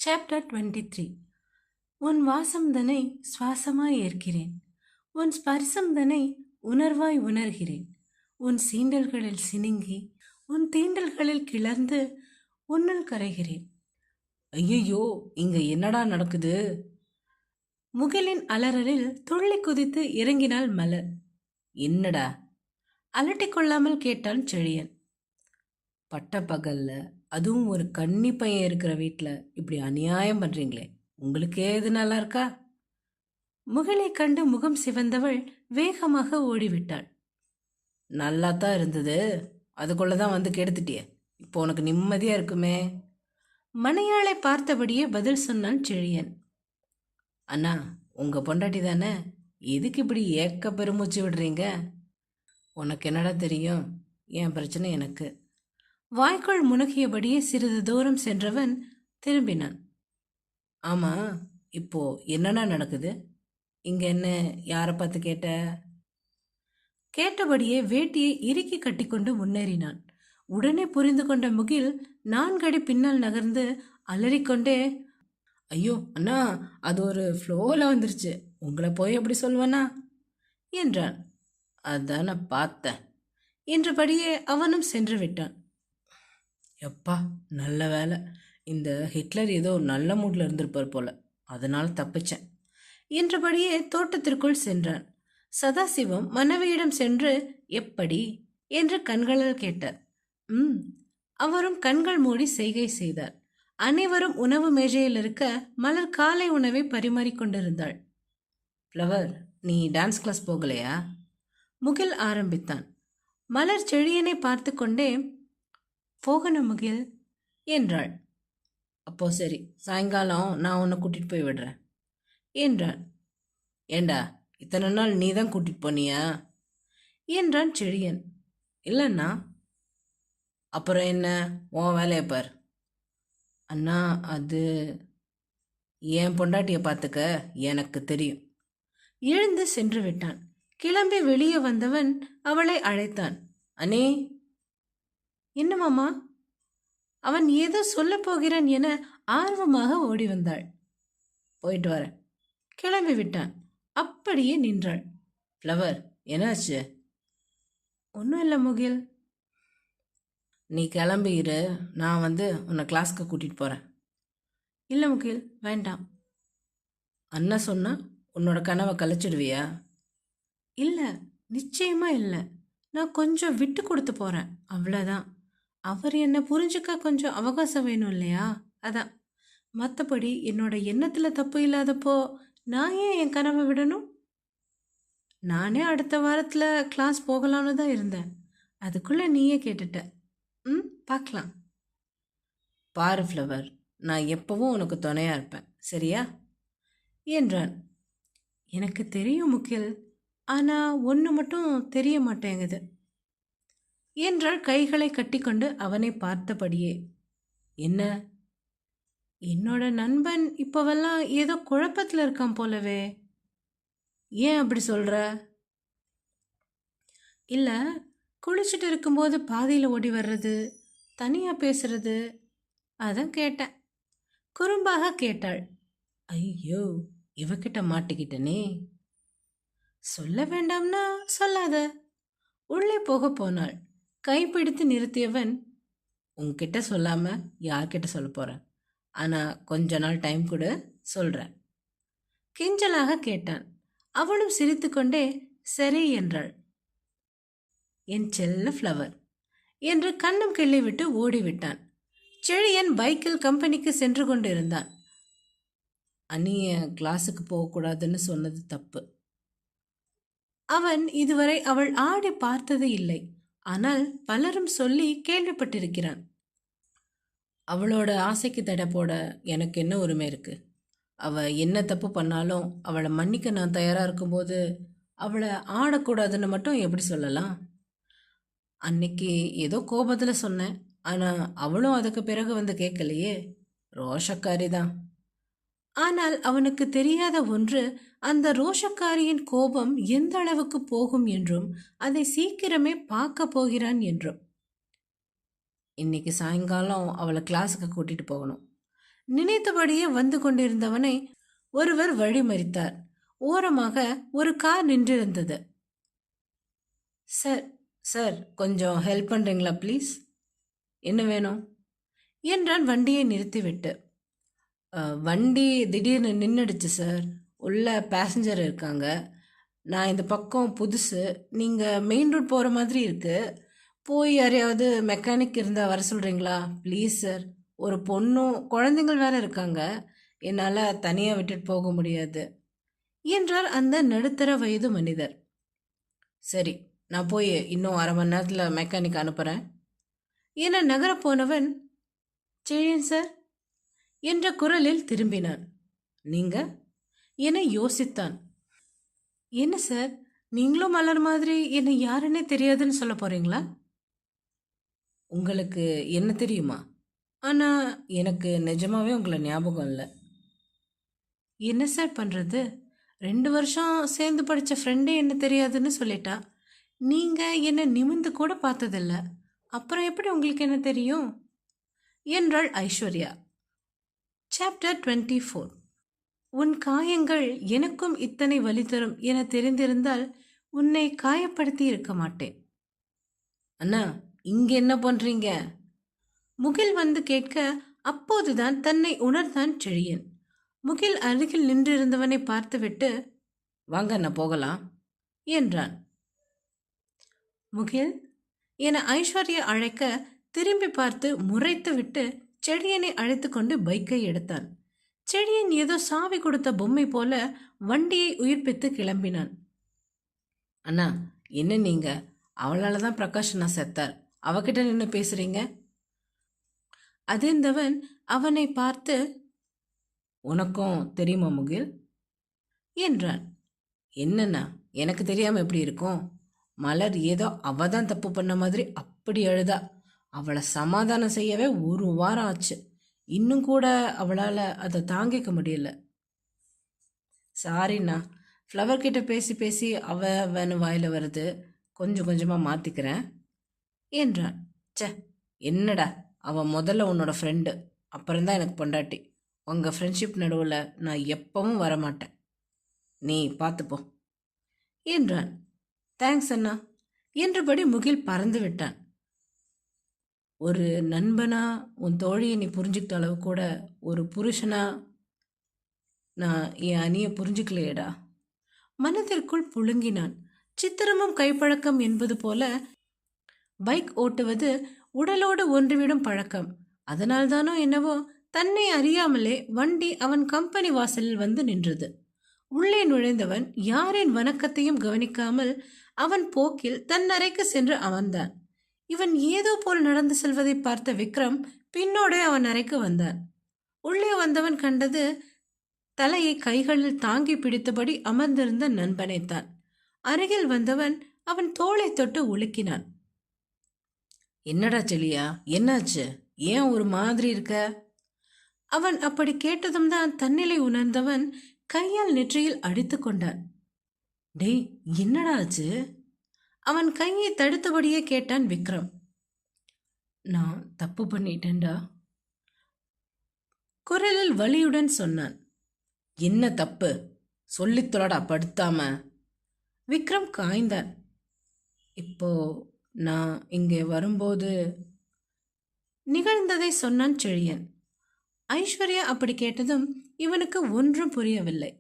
Chapter 23. உன் வாசம்தனை சுவாசமாய் ஏற்கிறேன், உன் ஸ்பரிசம்தனை உணர்வாய் உணர்கிறேன், உன் சீண்டல்களில் சினுங்கி உன் தீண்டல்களில் கிளர்ந்து உன்னுள் கரைகிறேன். ஐயையோ, இங்க என்னடா நடக்குது? முகிலின் அலறலில் துள்ளி குதித்து இறங்கினாள் மலர். என்னடா? அலட்டிக்கொள்ளாமல் கேட்டான் செழியன். பட்ட பகல்ல, அதுவும் ஒரு கன்னி பையன் இருக்கிற வீட்டில் இப்படி அநியாயம் பண்றீங்களே, உங்களுக்கே இது நல்லா இருக்கா? முகிலை கண்டு முகம் சிவந்தவள் வேகமாக ஓடிவிட்டாள். நல்லா தான் இருந்தது, அதுக்குள்ளதான் வந்து கெடுத்துட்டிய. இப்போ உனக்கு நிம்மதியா இருக்குமே. மணியாளை பார்த்தபடியே பதில் சொன்னான் செழியன். அண்ணா, உங்க பொண்டாட்டி தானே, எதுக்கு இப்படி ஏக்க பெருமூச்சு விடுறீங்க? உனக்கு என்னடா தெரியும்? என் பிரச்சனை எனக்கு. வாய்க்குள் முனகியபடியே சிறிது தூரம் சென்றவன் திரும்பினான். ஆமா, இப்போ என்னடா நடக்குது? இங்க என்ன, யாரை பார்த்து கேட்ட? கேட்டபடியே வேட்டியை இறுக்கி கட்டிக்கொண்டு முன்னேறினான். உடனே புரிந்து கொண்ட முகில் 4 அடி பின்னால் நகர்ந்து அலறிக்கொண்டே, ஐயோ அண்ணா, அது ஒரு ஃப்ளோவில் வந்துருச்சு, உங்களை போய் எப்படி சொல்லுவேண்ணா என்றான். அதான் நான் பார்த்தேன் என்றபடியே அவனும் சென்று விட்டான். எப்பா, நல்ல வேலை. இந்த ஹிட்லர் ஏதோ நல்ல மூடில் இருந்திருப்பார் போல, அதனால தப்பிச்சேன் என்றபடியே தோட்டத்திற்குள் சென்றான். சதாசிவம் மனைவியிடம் சென்று எப்படி என்று கண்களால் கேட்டார். அவரும் கண்கள் மூடி செய்கை செய்தார். அனைவரும் உணவு மேஜையில் இருக்க மலர் காலை உணவை பரிமாறிக்கொண்டிருந்தாள். ஃப்ளவர், நீ டான்ஸ் கிளாஸ் போகலையா? முகில் ஆரம்பித்தான். மலர் செழியனை பார்த்து கொண்டே, போகணும் முகில் என்றாள். அப்போ சரி, சாயங்காலம் நான் உன்னை கூட்டிட்டு போய் விடுறேன் என்றான். ஏண்டா, இத்தனை நாள் நீ தான் கூட்டிட்டு போனியா என்றான் செழியன். இல்லைண்ணா. அப்புறம் என்ன, உன் வேலையை பார். அண்ணா, அது என் பொண்டாட்டியை பார்த்துக்க எனக்கு தெரியும். எழுந்து சென்று விட்டான். கிளம்பி வெளியே வந்தவன் அவளை அழைத்தான். அண்ணே. என்ன மாமா? அவன் ஏதோ சொல்ல போகிறான் என ஆர்வமாக ஓடி வந்தாள். போயிட்டு வரேன். கிளம்பி விட்டான். அப்படியே நின்றாள். ஃப்ளவர், என்னாச்சு? ஒன்றும் இல்லை முகில். நீ கிளம்பிடு, நான் வந்து உன்னை கிளாஸ்க்கு கூட்டிகிட்டு போகிறேன். இல்லை முகில், வேண்டாம். அண்ணா சொன்னா உன்னோட கனவை கலைச்சிடுவியா? இல்லை, நிச்சயமா இல்லை. நான் கொஞ்சம் விட்டு கொடுத்து போகிறேன், அவ்வளோதான். அவர் என்னை புரிஞ்சுக்க கொஞ்சம் அவகாசம் வேணும் இல்லையா, அதான். மற்றபடி என்னோட எண்ணத்தில் தப்பு இல்லாதப்போ நான் ஏன் என் கனவை விடணும்? நானே அடுத்த வாரத்தில் கிளாஸ் போகலான்னு தான் இருந்தேன். அதுக்குள்ளே நீயே கேட்டுட்ட. பார்க்கலாம். பாரு ஃப்ளவர், நான் எப்பவும் உனக்கு துணையாக இருப்பேன், சரியா என்றான். எனக்கு தெரியும் முகில், ஆனால் ஒன்று மட்டும் தெரிய மாட்டேங்குது என்றாள் கைகளை கட்டிக்கொண்டு அவனை பார்த்தபடியே. என்ன? என்னோட நண்பன் இப்போவெல்லாம் ஏதோ குழப்பத்தில் இருக்கான் போலவே. ஏன் அப்படி சொல்கிற? இல்லை, குளிச்சுட்டு இருக்கும்போது பாதியில் ஓடி வர்றது, தனியாக பேசுறது, அதான் கேட்டேன். குறும்பாக கேட்டாள். ஐயோ, இவகிட்ட மாட்டிக்கிட்டனே. சொல்ல வேண்டாம்னா சொல்லாத. உள்ளே போக போனாள். கைப்பிடித்து நிறுத்தியவன், உங்ககிட்ட சொல்லாமல் யார்கிட்ட சொல்ல போகிறேன், ஆனால் கொஞ்ச நாள் டைம் கூட சொல்கிறேன் கிஞ்சலாக கேட்டான். அவளும் சிரித்துக்கொண்டே சரி என்றாள். என் செல்ல ஃப்ளவர் என்று கண்ணம் கிள்ளிவிட்டு ஓடிவிட்டான். செழியன் பைக்கில் கம்பெனிக்கு சென்று கொண்டிருந்தான். அண்ணிய கிளாஸுக்கு போகக்கூடாதுன்னு சொன்னது தப்பு. அவன் இதுவரை அவள் ஆடி பார்த்தது இல்லை, ஆனால் பலரும் சொல்லி கேள்விப்பட்டிருக்கிறான். அவளோட ஆசைக்கு தடை போட எனக்கு என்ன உரிமை இருக்கு? அவள் என்ன தப்பு பண்ணாலும் அவளை மன்னிக்க நான் தயாராக இருக்கும்போது அவளை ஆடக்கூடாதுன்னு மட்டும் எப்படி சொல்லலாம்? அன்னைக்கு ஏதோ கோபத்தில் சொன்னேன், ஆனால் அவளும் அதுக்கு பிறகு வந்து கேட்கலையே. ரோஷக்காரி தான். ஆனால் அவனுக்கு தெரியாத ஒன்று, அந்த ரோஷக்காரியின் கோபம் எந்த அளவுக்கு போகும் என்றும் அதை சீக்கிரமே பார்க்க போகிறான் என்றும். இன்னைக்கு சாயங்காலம் அவளை கிளாஸுக்கு கூட்டிகிட்டு போகணும். நினைத்தபடியே வந்து கொண்டிருந்தவனை ஒருவர் வழிமறித்தார். ஓரமாக ஒரு கார் நின்றிருந்தது. சார் சார் கொஞ்சம் ஹெல்ப் பண்ணுறீங்களா ப்ளீஸ்? என்ன வேணும்? என்றான் வண்டியை நிறுத்திவிட்டு. வண்டி திடீர்னு நின்றுடுச்சு சார். உள்ள பேசஞ்சர் இருக்காங்க. நான் இந்த பக்கம் புதுசு. நீங்கள் மெயின் ரோட் போகிற மாதிரி இருக்குது. போய் யாரையாவது மெக்கானிக் இருந்தால் வர சொல்கிறீங்களா ப்ளீஸ் சார். ஒரு பொண்ணும் குழந்தைங்கள் வேறு இருக்காங்க. என்னால் தனியாக விட்டுட்டு போக முடியாது என்றார் அந்த நடுத்தர வயது மனிதர். சரி, நான் போய் இன்னும் அரை மணி நேரத்தில் மெக்கானிக் அனுப்புகிறேன் என நகரப் போனவன், செழியன் சார் என்ற குரலில் திரும்பினான். நீங்க என யோசித்தான். என்ன சார், நீங்களும் மலர் மாதிரி என்னை யாருன்னே தெரியாதுன்னு சொல்ல போறீங்களா? உங்களுக்கு என்ன தெரியுமா? ஆனால் எனக்கு நிஜமாவே உங்களை ஞாபகம் இல்லை. என்ன சார் பண்றது? 2 வருஷம் சேர்ந்து படிச்ச ஃப்ரெண்டே என்ன தெரியாதுன்னு சொல்லிட்டா. நீங்க என்ன நிமிந்து கூட பார்த்ததில்ல, அப்புறம் எப்படி உங்களுக்கு என்ன தெரியும்? என்றாள் ஐஸ்வர்யா. சாப்டர் 24. உன் காயங்கள் எனக்கும் இத்தனை வலி தரும் என தெரிந்திருந்தால் உன்னை காயப்படுத்தி இருக்க மாட்டேன். அண்ணா, இங்கே என்ன பண்ணுறீங்க? முகில் வந்து கேட்க அப்போதுதான் தன்னை உணர்ந்தான் செழியன். முகில் அருகில் நின்றிருந்தவனை பார்த்துவிட்டு, வாங்க அண்ணா போகலாம் என்றான். முகில் என ஐஸ்வர்யா அழைக்க திரும்பி பார்த்து முறைத்துவிட்டு செழியனை அழைத்து கொண்டு பைக்கை எடுத்தான். செழியன் ஏதோ சாவி கொடுத்த பொம்மை போல வண்டியை உயிர்ப்பித்து கிளம்பினான். அண்ணா, என்ன நீங்க? அவளால தான் பிரகாஷ் அண்ணா செத்தார். அவகிட்ட நின்று பேசுறீங்க? அதிர்ந்தவன் அவனை பார்த்து, உனக்கும் தெரியுமா முகில் என்றான். என்னண்ணா, எனக்கு தெரியாம எப்படி இருக்கும்? மலர் ஏதோ அவ தான் தப்பு பண்ண மாதிரி அப்படி அழுதா. அவளை சமாதானம் செய்யவே 1 வாரம் ஆச்சு. இன்னும் கூட அவளால் அதை தாங்கிக்க முடியல. சாரிண்ணா, ஃப்ளவர் கிட்ட பேசி பேசி அவன்னு வாயில் வருது. கொஞ்சம் கொஞ்சமாக மாற்றிக்கிறேன் என்றான். சே, என்னடா, அவன் முதல்ல உன்னோட ஃப்ரெண்டு, அப்புறம்தான் எனக்கு பொண்டாட்டி. உங்கள் ஃப்ரெண்ட்ஷிப் நடுவில் நான் எப்பவும் வரமாட்டேன். நீ பார்த்துப்போ என்றான். தேங்க்ஸ் அண்ணா என்றபடி முகில் பறந்து விட்டான். ஒரு நண்பனா உன் தோழியை நீ புரிஞ்சுக்கிட்ட அளவு கூட ஒரு புருஷனா நான் என் அணியை புரிஞ்சுக்கலையேடா. மனதிற்குள் புழுங்கினான். சித்திரமும் கைப்பழக்கம் என்பது போல பைக் ஓட்டுவது உடலோடு ஒன்றிவிடும் பழக்கம். அதனால்தானோ என்னவோ தன்னை அறியாமலே வண்டி அவன் கம்பெனி வாசலில் வந்து நின்றது. உள்ளே நுழைந்தவன் யாரின் வணக்கத்தையும் கவனிக்காமல் அவன் போக்கில் தன் அறைக்கு சென்று அமர்ந்தான். இவன் ஏதோ போல் நடந்து செல்வதை பார்த்த விக்ரம் பின்னோடே அவன் அறைக்கு வந்தான். உள்ளே வந்தவன் கண்டது தலையை கைகளில் தாங்கி பிடித்தபடி அமர்ந்திருந்த நண்பனைத்தான். அருகில் வந்தவன் அவன் தோளை தொட்டு உலுக்கினான். என்னடா செலியா, என்னாச்சு? ஏன் ஒரு மாதிரி இருக்க? அவன் அப்படி கேட்டதும் தான் தன்னிலை உணர்ந்தவன் கையால் நெற்றியில் அடித்து கொண்டான். டேய், என்னடா ஆச்சு? அவன் கையை தடுத்தபடியே கேட்டான் விக்ரம். நான் தப்பு பண்ணிட்டேன்டா, குரலில் வலியுடன் சொன்னான். என்ன தப்பு? சொல்லித்தொலடா படுத்தாம. விக்ரம் காய்ந்தான். இப்போ நான் இங்கே வரும்போது நிகழ்ந்ததை சொன்னான் செழியன். ஐஸ்வர்யா அப்படி கேட்டதும் இவனுக்கு ஒன்றும் புரியவில்லை.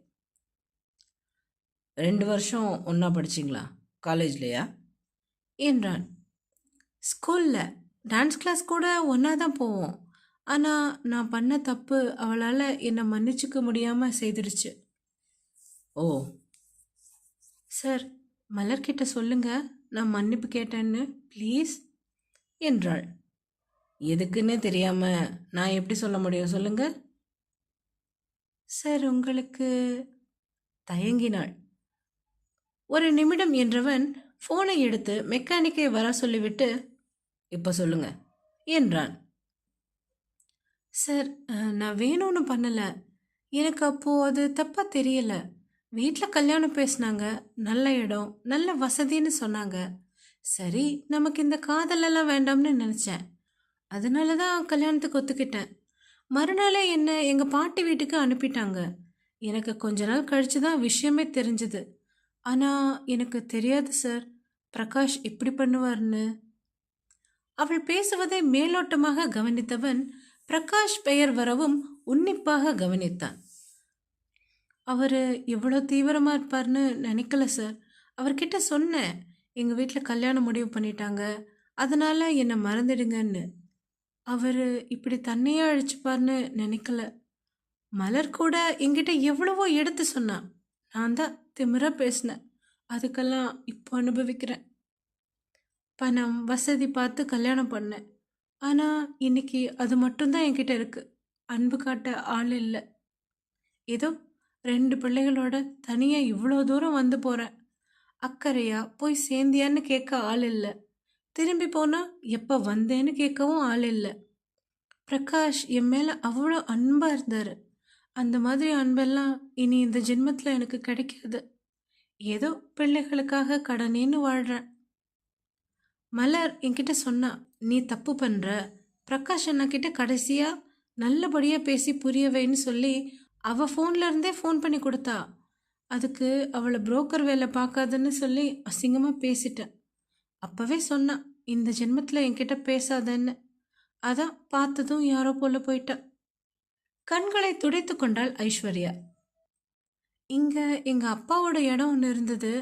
2 வருஷம் ஒன்றா படிச்சிங்களா? காலேஜ்லையா? என்றான். ஸ்கூல்ல டான்ஸ் கிளாஸ் கூட ஒன்றா தான் போவோம். ஆனால் நான் பண்ண தப்பு அவளால் என்னை மன்னிச்சுக்க முடியாமல் செய்திருச்சு. ஓ, சார், மலர்கிட்ட சொல்லுங்க நான் மன்னிப்பு கேட்டேன்னு ப்ளீஸ் என்றாள். எதுக்குன்னே தெரியாம நான் எப்படி சொல்ல முடியும் சொல்லுங்க? சார், உங்களுக்கு தயங்கினாள். ஒரு நிமிடம் என்றவன் ஃபோனை எடுத்து மெக்கானிக்கை வர சொல்லிவிட்டு, இப்போ சொல்லுங்க என்றான். சார், நான் வேணும்னு பண்ணலை. எனக்கு அப்போது அது தப்பாக தெரியல. வீட்டில் கல்யாணம் பேசினாங்க, நல்ல இடம், நல்ல வசதின்னு சொன்னாங்க. சரி, நமக்கு இந்த காதலெல்லாம் வேண்டாம்னு நினச்சேன். அதனால தான் கல்யாணத்துக்கு ஒத்துக்கிட்டேன். மறுநாளே என்ன எங்க பாட்டி வீட்டுக்கு அனுப்பிட்டாங்க. எனக்கு கொஞ்ச நாள் கழிச்சு தான் விஷயமே தெரிஞ்சது. ஆனா எனக்கு தெரியாது சார், பிரகாஷ் இப்படி பண்ணுவார்னு. அவள் பேசுவதை மேலோட்டமாக கவனித்தவன் பிரகாஷ் பெயர் வரவும் உன்னிப்பாக கவனித்தான். அவரு இவ்வளோ தீவிரமா இருப்பார்னு நினைக்கல சார். அவர்கிட்ட சொன்னேன், எங்க வீட்ல கல்யாணம் முடிவு பண்ணிட்டாங்க. அதனால என்ன மறந்துடுங்கன்னு. அவரு இப்படி தன்னையே அழிச்சுப்பார்னு நினைக்கல. மலர் கூட என்கிட்ட எவ்வளவோ எடுத்து சொன்னா. நான் தான் திமிரா பேசினேன். அதுக்கெல்லாம் இப்போ அனுபவிக்கிறேன். பணம், வசதி பார்த்து கல்யாணம் பண்ணேன். ஆனா இன்னைக்கு அது மட்டும்தான் என்கிட்ட இருக்கு. அன்பு காட்ட ஆள் இல்ல. ஏதோ 2 பிள்ளைகளோட தனியா இவ்வளோ தூரம் வந்து போறேன். அக்கறையா போய் சேர்ந்தியான்னு கேட்க ஆள் இல்ல. திரும்பி போனா எப்ப வந்தேன்னு கேட்கவும் ஆள் இல்ல. பிரகாஷ் என் மேல அவ்வளோ அன்பா இருந்தாரு. அந்த மாதிரி அன்பெல்லாம் இனி இந்த ஜென்மத்துல எனக்கு கிடைக்காது. ஏதோ பிள்ளைகளுக்காக கடனேன்னு வாழ்றேன். மலர் என்கிட்ட சொன்னா, நீ தப்பு பண்ற. பிரகாஷ் அண்ணா கிட்ட கடைசியா நல்லபடியா பேசி புரிய வைன்னு சொல்லி அவ ஃபோன்ல இருந்தே ஃபோன் பண்ணி கொடுத்தா. அதுக்கு அவளை புரோக்கர் வேலை பார்க்காதுன்னு சொல்லி அசிங்கமா பேசிட்டேன். அப்பவே சொன்னா, இந்த ஜென்மத்துல என்கிட்ட பேசாதன்னு. அதான் பார்த்ததும் யாரோ போல போயிட்டா. கண்களை துடைத்து கொண்டாள் ஐஸ்வர்யா. இங்க எங்க அப்பாவோட இடம் ஒன்று இருந்தது.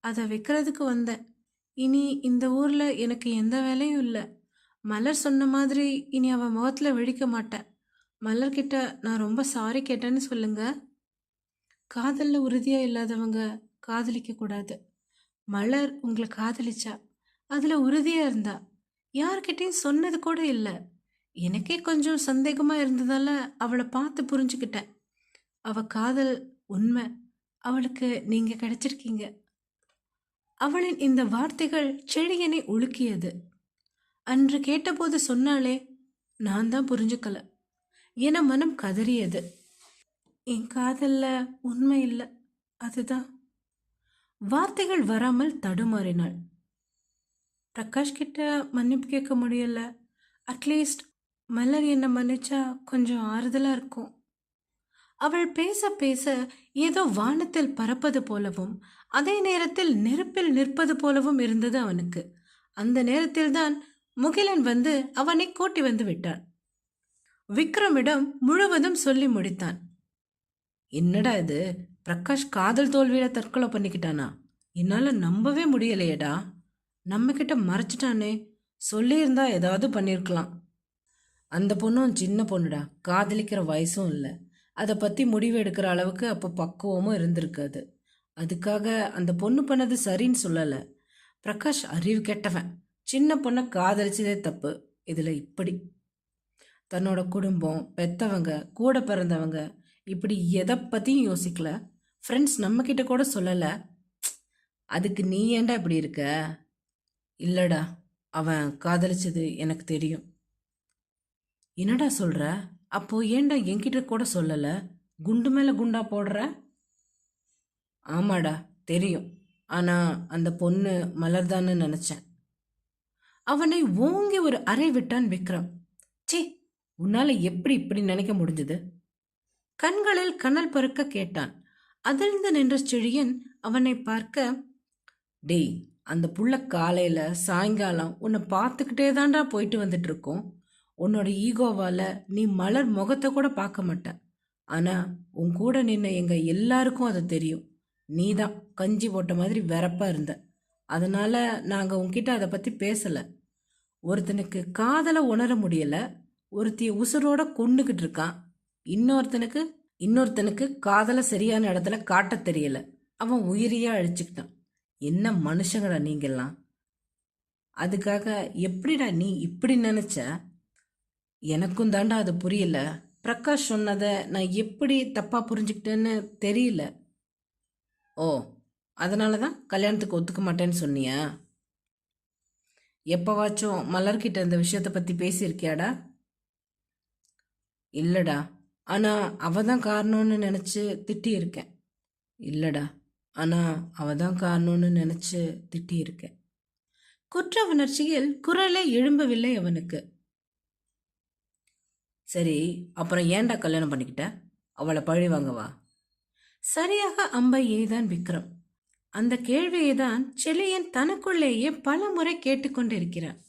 அதை விற்கிறதுக்கு வந்தேன். இனி இந்த ஊர்ல எனக்கு எந்த வேலையும் இல்லை. மலர் சொன்ன மாதிரி இனி அவ முகத்துல வெடிக்க மாட்டேன். மலர்கிட்ட நான் ரொம்ப சாரி கேட்டேன்னு சொல்லுங்க. காதல்ல உறுதியா இல்லாதவங்க காதலிக்க கூடாது. மலர் உங்களை காதலிச்சா, அதுல உறுதியா இருந்தா. யார்கிட்டயும் சொன்னது கூட இல்லை. எனக்கே கொஞ்சம் சந்தேகமா இருந்ததால அவளை பார்த்து புரிஞ்சுக்கிட்டேன். அவ காதல் உண்மை. அவளுக்கு நீங்க கிடைச்சிருக்கீங்க. அவளின் இந்த வார்த்தைகள் செழியனை உலுக்கியது. அன்று கேட்டபோது சொன்னாலே, நான் தான் புரிஞ்சுக்கல என மனம் கதறியது. என் காதல்ல உண்மை இல்லை, அதுதான். வார்த்தைகள் வராமல் தடுமாறினாள். பிரகாஷ் கிட்ட மன்னிப்பு கேட்க முடியல. அட்லீஸ்ட் மலர் என்ன மன்னிச்சா கொஞ்சம் ஆறுதலா இருக்கும். அவள் பேச பேச ஏதோ வானத்தில் பறப்பது போலவும் அதே நேரத்தில் நெருப்பில் நிற்பது போலவும் இருந்தது அவனுக்கு. அந்த நேரத்தில்தான் முகிலன் வந்து அவனை கூட்டி வந்து விட்டான். விக்ரமிடம் முழுவதும் சொல்லி முடித்தான். என்னடா இது, பிரகாஷ் காதல் தோல்வியில தற்கொலை பண்ணிக்கிட்டானா? என்னால நம்பவே முடியலையேடா. நம்ம கிட்ட மறைச்சிட்டானே. சொல்லியிருந்தா ஏதாவது பண்ணியிருக்கலாம். அந்த பொண்ணும் சின்ன பொண்ணுடா, காதலிக்கிற வயசும் இல்லை. அதை பற்றி முடிவு எடுக்கிற அளவுக்கு அப்போ பக்குவமும் இருந்திருக்காது. அதுக்காக அந்த பொண்ணு பண்ணது சரின்னு சொல்லலை. பிரகாஷ் அறிவு கெட்டவன். சின்ன பொண்ணை காதலிச்சதே தப்பு. இதில் இப்படி தன்னோட குடும்பம், பெத்தவங்க, கூட பிறந்தவங்க, இப்படி எதை பற்றியும் யோசிக்கல. ஃப்ரெண்ட்ஸ் நம்மக்கிட்ட கூட சொல்லலை. அதுக்கு நீ ஏன்டா இப்படி இருக்க? இல்லைடா, அவன் காதலிச்சது எனக்கு தெரியும். என்னடா சொல்கிற? அப்போ ஏன்டா என்கிட்ட கூட சொல்லலை? குண்டு மேலே குண்டா போடுற? ஆமாடா, தெரியும். ஆனால் அந்த பொண்ணு மலர்தான்னு நினச்சேன். அவனை ஓங்கி ஒரு அறை விட்டான் விக்ரம். ச்சே, உன்னால எப்படி இப்படி நினைக்க முடிஞ்சது? கண்களில் கனல் பறக்க கேட்டான். அதிர்ந்து நின்ற செழியன் அவனை பார்க்க, டேய், அந்த புள்ள காலையில் சாயங்காலம் உன்னை பார்த்துக்கிட்டே தான்டா போயிட்டு வந்துட்டு இருக்கோம். உன்னோட ஈகோவால் நீ மலர் முகத்தை கூட பார்க்க மாட்ட. ஆனால் உன் கூட நின்ன எங்கள் எல்லாருக்கும் அது தெரியும். நீ தான் கஞ்சி போட்ட மாதிரி வெறப்பாக இருந்த. அதனால் நாங்கள் உன்கிட்ட அதை பற்றி பேசலை. ஒருத்தனுக்கு காதலை உணர முடியலை. ஒருத்திய உசுரோட கொண்டுகிட்டு இருக்கான். இன்னொருத்தனுக்கு காதலை சரியான இடத்துல காட்ட தெரியல. அவன் உயிரியா அழிச்சுக்கிட்டான். என்ன மனுஷங்கடா நீங்கெல்லாம். அதுக்காக எப்படிடா நீ இப்படி நினைச்ச? எனக்கும் தாண்டா அது புரியல. பிரகாஷ் சொன்னதை நான் எப்படி தப்பா புரிஞ்சுக்கிட்டேன்னு தெரியல. ஓ, அதனால தான் கல்யாணத்துக்கு ஒத்துக்க மாட்டேன்னு சொன்னியா? எப்பவாச்சும் மலர்கிட்ட இந்த விஷயத்தை பற்றி பேசியிருக்கியாடா? இல்லைடா, ஆனால் அவ தான் காரணம்னு நினச்சி திட்டியிருக்கேன். இல்லைடா, ஆனால் அவ தான் காரணம்னு நினச்சி திட்டியிருக்கேன். குற்ற உணர்ச்சியில் குரலே எழும்பவில்லை அவனுக்கு. சரி, அப்புறம் ஏன்டா கல்யாணம் பண்ணிக்கிட்ட? அவளை பழி வாங்கவா? சரியாக அம்பை எய்தான் விக்ரம். அந்த கேள்வியை தான் செழியன் தனக்குள்ளேயே பல முறை கேட்டுக்கொண்டிருக்கிறான்.